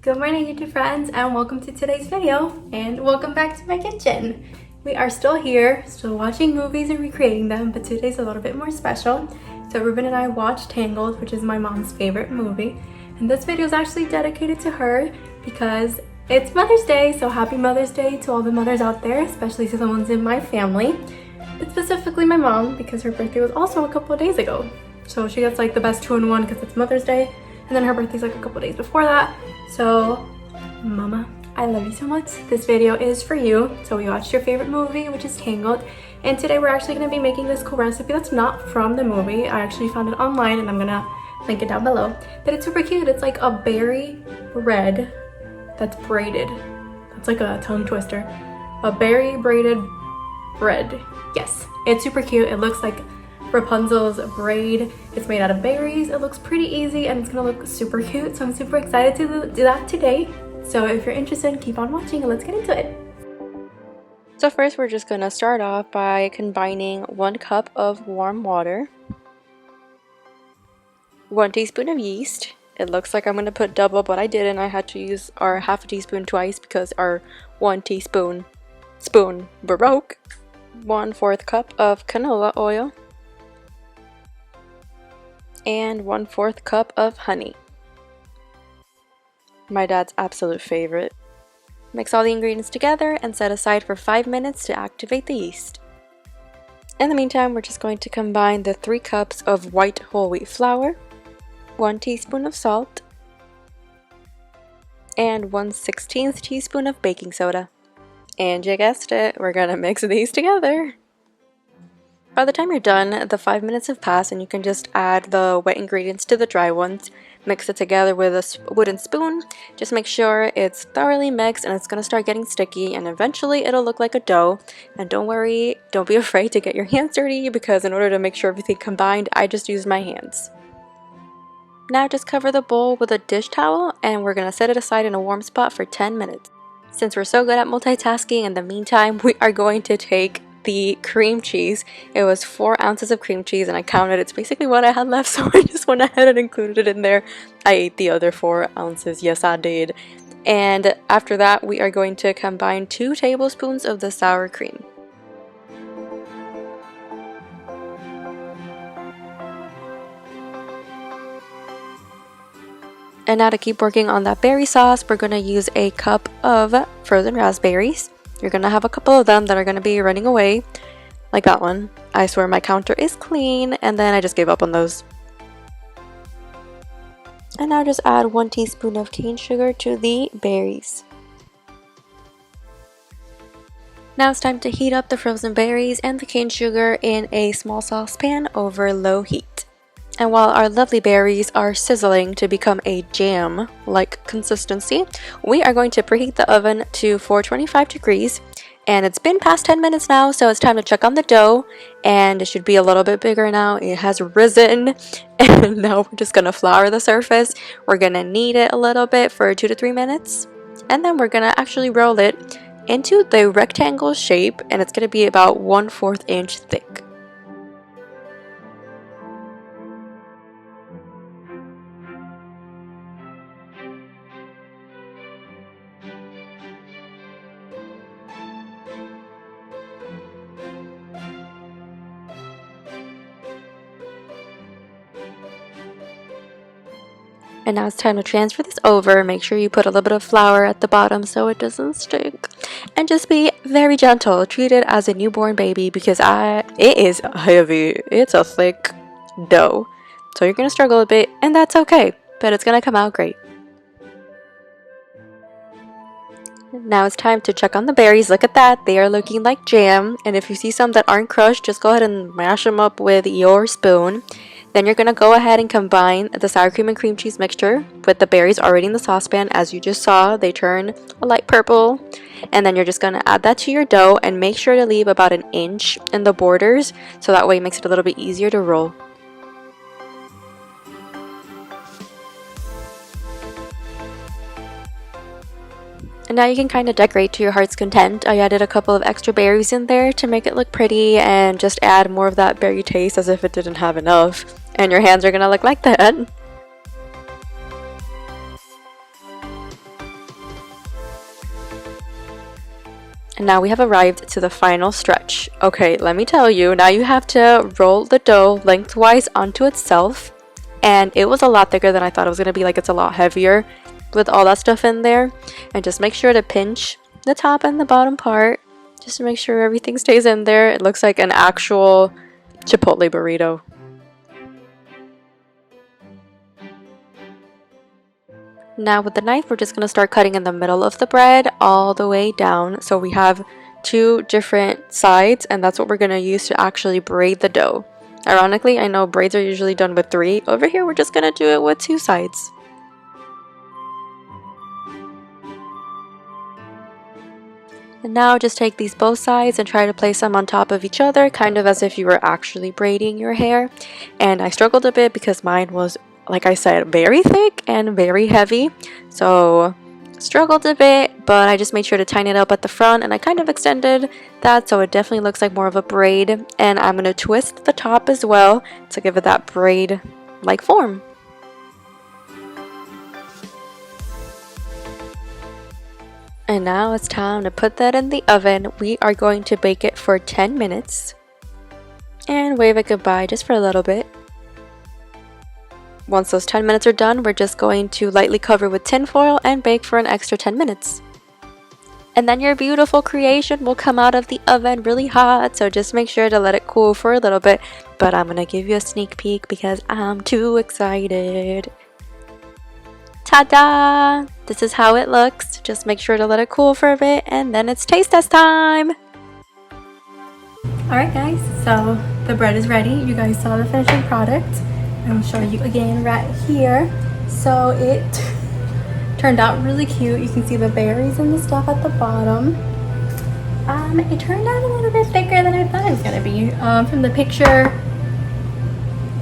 Good morning, YouTube friends, and welcome to today's video, and welcome back to my kitchen. We are still here, still watching movies and recreating them, but today's a little bit more special. So Ruben and I watched Tangled, which is my mom's favorite movie, and this video is actually dedicated to her because it's Mother's Day, so happy Mother's Day to all the mothers out there, especially to the ones in my family. But specifically my mom, because her birthday was also a couple of days ago. So she gets like the best 2-in-1 because it's Mother's Day, and then her birthday's like a couple days before that. So, Mama, I love you so much. This video is for you. So we watched your favorite movie, which is Tangled. And today we're actually going to be making this cool recipe that's not from the movie. I actually found it online and I'm going to link it down below. But it's super cute. It's like a berry bread that's braided. That's like a tongue twister. A berry braided bread. Yes, it's super cute. It looks like Rapunzel's braid. It's made out of berries. It looks pretty easy and it's gonna look super cute, so I'm super excited to do that today. So if you're interested, keep on watching and let's get into it. So first we're just gonna start off by combining 1 cup of warm water, 1 teaspoon of yeast. It looks like I'm gonna put double, but I didn't. I had to use our half a teaspoon twice because our 1 teaspoon spoon broke. 1/4 cup of canola oil, and 1/4 cup of honey. My dad's absolute favorite. Mix all the ingredients together and set aside for 5 minutes to activate the yeast. In the meantime, we're just going to combine the 3 cups of white whole wheat flour, 1 teaspoon of salt, and 1/16 teaspoon of baking soda. And you guessed it, we're gonna mix these together. By the time you're done, the 5 minutes have passed and you can just add the wet ingredients to the dry ones. Mix it together with a wooden spoon. Just make sure it's thoroughly mixed and it's going to start getting sticky and eventually it'll look like a dough. And don't worry, don't be afraid to get your hands dirty because in order to make sure everything combined, I just used my hands. Now just cover the bowl with a dish towel and we're going to set it aside in a warm spot for 10 minutes. Since we're so good at multitasking, in the meantime, we are going to take the cream cheese. It was 4 ounces of cream cheese and I counted. It's basically what I had left, so I just went ahead and included it in there. I ate the other 4 ounces. Yes, I did. And after that, we are going to combine 2 tablespoons of the sour cream. And now to keep working on that berry sauce, we're going to use a cup of frozen raspberries. You're going to have a couple of them that are going to be running away, like that one. I swear my counter is clean, and then I just gave up on those. And now just add 1 teaspoon of cane sugar to the berries. Now it's time to heat up the frozen berries and the cane sugar in a small saucepan over low heat. And while our lovely berries are sizzling to become a jam-like consistency, we are going to preheat the oven to 425 degrees. And it's been past 10 minutes now, so it's time to check on the dough. And it should be a little bit bigger now. It has risen. And now we're just going to flour the surface. We're going to knead it a little bit for 2 to 3 minutes. And then we're going to actually roll it into the rectangle shape. And it's going to be about 1/4 inch thick. And now it's time to transfer this over. Make sure you put a little bit of flour at the bottom so it doesn't stick. And just be very gentle. Treat it as a newborn baby because it is heavy. It's a thick dough. So you're going to struggle a bit and that's okay. But it's going to come out great. Now it's time to check on the berries. Look at that. They are looking like jam. And if you see some that aren't crushed, just go ahead and mash them up with your spoon. Then you're going to go ahead and combine the sour cream and cream cheese mixture with the berries already in the saucepan. As you just saw, they turn a light purple. And then you're just going to add that to your dough and make sure to leave about 1 inch in the borders so that way it makes it a little bit easier to roll. And now you can kind of decorate to your heart's content. I added a couple of extra berries in there to make it look pretty and just add more of that berry taste as if it didn't have enough. And your hands are gonna look like that. And now we have arrived to the final stretch. Okay, let me tell you, now you have to roll the dough lengthwise onto itself. And it was a lot thicker than I thought it was going to be. Like, it's a lot heavier with all that stuff in there. And just make sure to pinch the top and the bottom part just to make sure everything stays in there. It looks like an actual Chipotle burrito. Now with the knife, we're just going to start cutting in the middle of the bread all the way down. So we have 2 different sides, and that's what we're going to use to actually braid the dough. Ironically, I know braids are usually done with 3. Over here, we're just going to do it with 2 sides. And now just take these both sides and try to place them on top of each other, kind of as if you were actually braiding your hair. And I struggled a bit because mine was, like I said, very thick and very heavy. So struggled a bit, but I just made sure to tighten it up at the front, and I kind of extended that so it definitely looks like more of a braid. And I'm going to twist the top as well to give it that braid like form. And now it's time to put that in the oven. We are going to bake it for 10 minutes and wave it goodbye just for a little bit. Once those 10 minutes are done, we're just going to lightly cover with tin foil and bake for an extra 10 minutes. And then your beautiful creation will come out of the oven really hot, so just make sure to let it cool for a little bit. But I'm gonna give you a sneak peek because I'm too excited. Ta-da! This is how it looks. Just make sure to let it cool for a bit, and then it's taste test time! Alright guys, so the bread is ready. You guys saw the finishing product. I'll show you again right here. So it turned out really cute. You can see the berries and the stuff at the bottom. It turned out a little bit thicker than I thought it was gonna be. From the picture,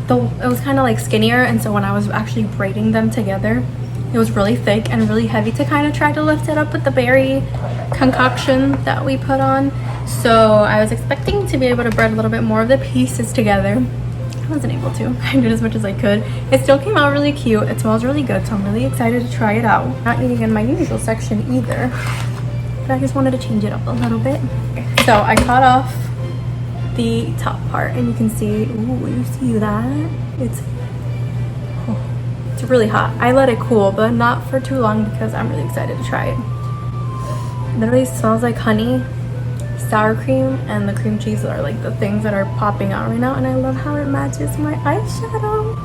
it was kind of like skinnier, and so when I was actually braiding them together, it was really thick and really heavy to kind of try to lift it up with the berry concoction that we put on. So I was expecting to be able to braid a little bit more of the pieces together. I wasn't able to. I did as much as I could. It still came out really cute. It smells really good, so I'm really excited to try it out. Not eating in my usual section either, but I just wanted to change it up a little bit. So I cut off the top part, and you can see, ooh, you see that? It's really hot. I let it cool, but not for too long because I'm really excited to try it. It literally smells like honey, sour cream, and the cream cheese are like the things that are popping out right now, and I love how it matches my eyeshadow.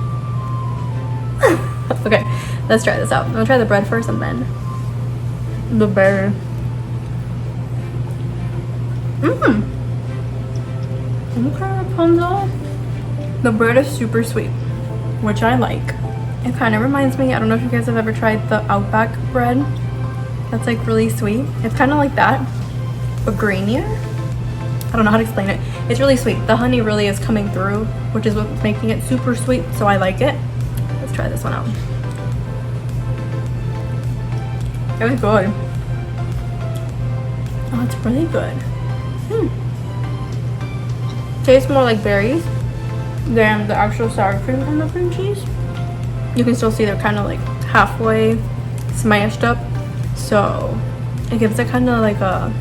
Okay, let's try this out. I'm gonna try the bread first and then the berry. Okay, Rapunzel. The bread is super sweet, which I like. It kind of reminds me, I don't know if you guys have ever tried the Outback bread. That's like really sweet. It's kind of like that, but grainier. I don't know how to explain it. It's really sweet. The honey really is coming through, which is what's making it super sweet, so I like it. Let's try this one out. It was good. Oh, it's really good. Tastes more like berries than the actual sour cream and the cream cheese. You can still see they're kind of like halfway smashed up, so it gives it kind of like a,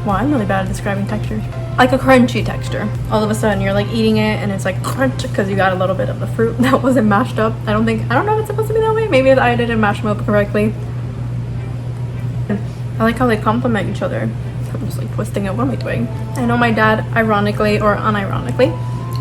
well, I'm really bad at describing textures, like a crunchy texture. All of a sudden you're like eating it and it's like crunch because you got a little bit of the fruit that wasn't mashed up. I don't know if it's supposed to be that way. Maybe I didn't mash them up correctly. I like how they complement each other. I'm just like twisting it. What am I doing? I know my dad, ironically or unironically,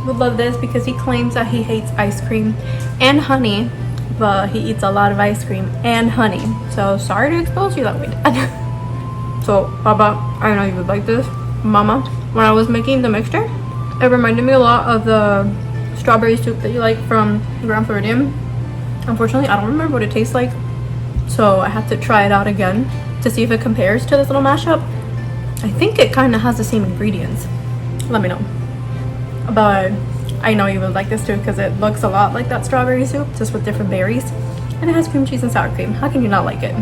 would love this because he claims that he hates ice cream and honey, but he eats a lot of ice cream and honey. So sorry to expose you that way, Dad. So Baba, I know you would like this. Mama, when I was making the mixture, it reminded me a lot of the strawberry soup that you like from Grand Floridian. Unfortunately, I don't remember what it tastes like, so I have to try it out again to see if it compares to this little mashup. I think it kind of has the same ingredients. Let me know. But I know you would like this too because it looks a lot like that strawberry soup, just with different berries, and it has cream cheese and sour cream. How can you not like it?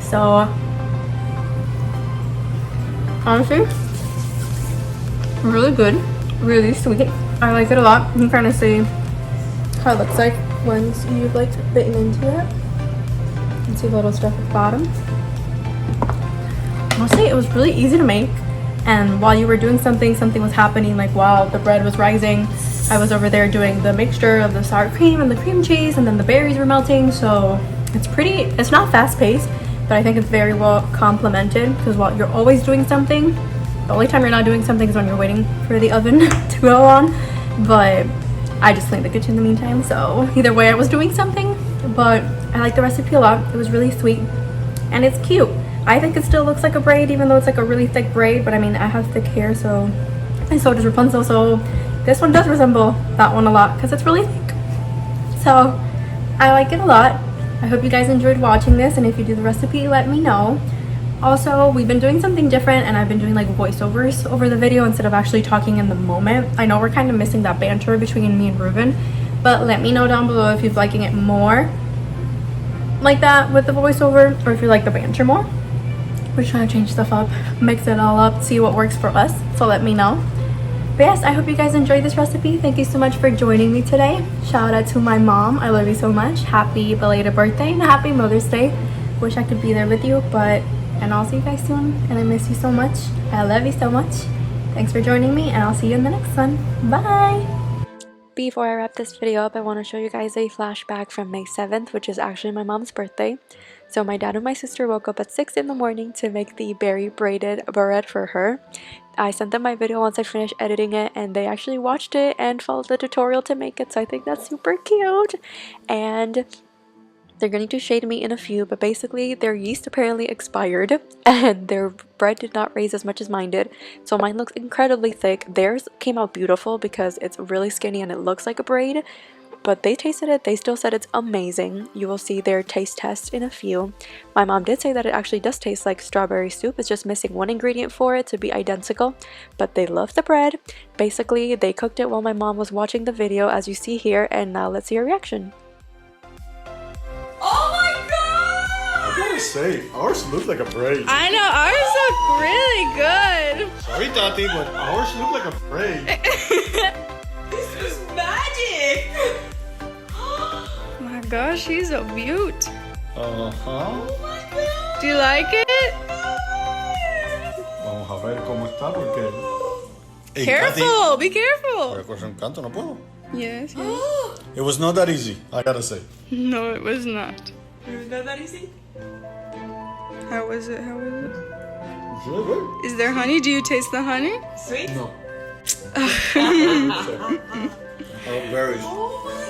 So honestly, really good, really sweet. I like it a lot. You can kind of see how it looks like once you've like bitten into it. You can see the little stuff at the bottom. mostly it was really easy to make. And while you were doing something, something was happening. Like while the bread was rising, I was over there doing the mixture of the sour cream and the cream cheese, and then the berries were melting. So it's not fast paced, but I think it's very well complemented, because while you're always doing something, the only time you're not doing something is when you're waiting for the oven to go on. But I just cleaned the kitchen in the meantime, so either way I was doing something. But I like the recipe a lot. It was really sweet and it's cute. I think it still looks like a braid, even though it's like a really thick braid, but I mean, I have thick hair, so, and so does Rapunzel, so this one does resemble that one a lot because it's really thick. So I like it a lot. I hope you guys enjoyed watching this, and if you do the recipe, let me know. Also, we've been doing something different, and I've been doing like voiceovers over the video instead of actually talking in the moment. I know we're kind of missing that banter between me and Ruben, but let me know down below if you're liking it more like that with the voiceover, or if you like the banter more. We're trying to change stuff up, mix it all up, see what works for us, so let me know. But yes, I hope you guys enjoyed this recipe. Thank you so much for joining me today. Shout out to my mom. I love you so much. Happy belated birthday and happy Mother's Day. Wish I could be there with you, and I'll see you guys soon. And I miss you so much. I love you so much. Thanks for joining me, and I'll see you in the next one. Bye! Before I wrap this video up, I want to show you guys a flashback from May 7th, which is actually my mom's birthday. So my dad and my sister woke up at 6 in the morning to make the Berry Braided Bread for her. I sent them my video once I finished editing it, and they actually watched it and followed the tutorial to make it, so I think that's super cute. And they're going to shade me in a few, but basically their yeast apparently expired and their bread did not raise as much as mine did. So mine looks incredibly thick. Theirs came out beautiful because it's really skinny and it looks like a braid. But they tasted it, they still said it's amazing. You will see their taste test in a few. My mom did say that it actually does taste like strawberry soup. It's just missing one ingredient for it to be identical. But they love the bread. Basically, they cooked it while my mom was watching the video, as you see here. And now let's see her reaction. Oh my god! I gotta say, ours look like a braid. I know, ours look really good. Sorry, Tati, but ours look like a braid. This is magic! Oh my gosh, he's so cute. Uh-huh. Oh my god! Do you like it? Vamos a ver cómo está porque... Hey, Careful, be Tati, careful. por un canto no puedo. Yes. It was not that easy, I gotta say. No, it was not. It was not that easy? How was it? How was it? It's really good. Is there honey? Do you taste the honey? No. Berries. Oh my